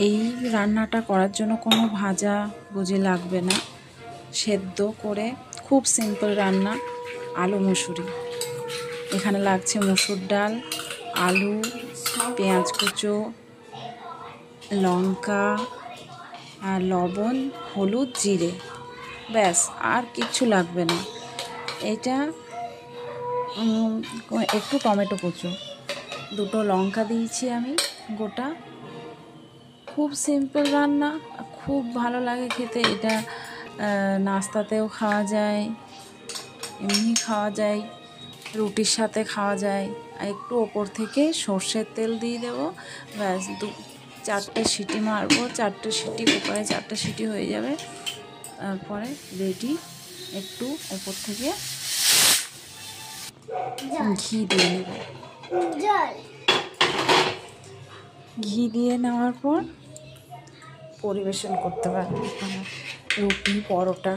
এই রান্নাটা করার জন্য কোনো ভাজা ভুজি লাগবে না, সেদ্ধ করে খুব সিম্পল রান্না। আলু মুসুরি, এখানে লাগছে মসুর ডাল, আলু, পেঁয়াজ কুচো, লঙ্কা, আর লবণ, হলুদ, জিরে, ব্যাস আর কিচ্ছু লাগবে না। এটা একটু টমেটো কুচো, দুটো লঙ্কা দিয়েছি আমি গোটা। খুব সিম্পল রান্না, খুব ভালো লাগে খেতে। এটা নাস্তাতেও খাওয়া যায়, এমনি খাওয়া যায়, রুটির সাথে খাওয়া যায়। আর একটু ওপর থেকে সর্ষের তেল দিয়ে দেবো, ব্যাস 4টে সিটি মারবো, 4টে সিটি, কুকারে 4টে সিটি হয়ে যাবে, তারপরে রেডি। একটু ওপর থেকে ঘি দিয়ে নেব, ঘি দিয়ে নেওয়ার পর পরিবেশন করতে পারবো। রুটি, পরোটা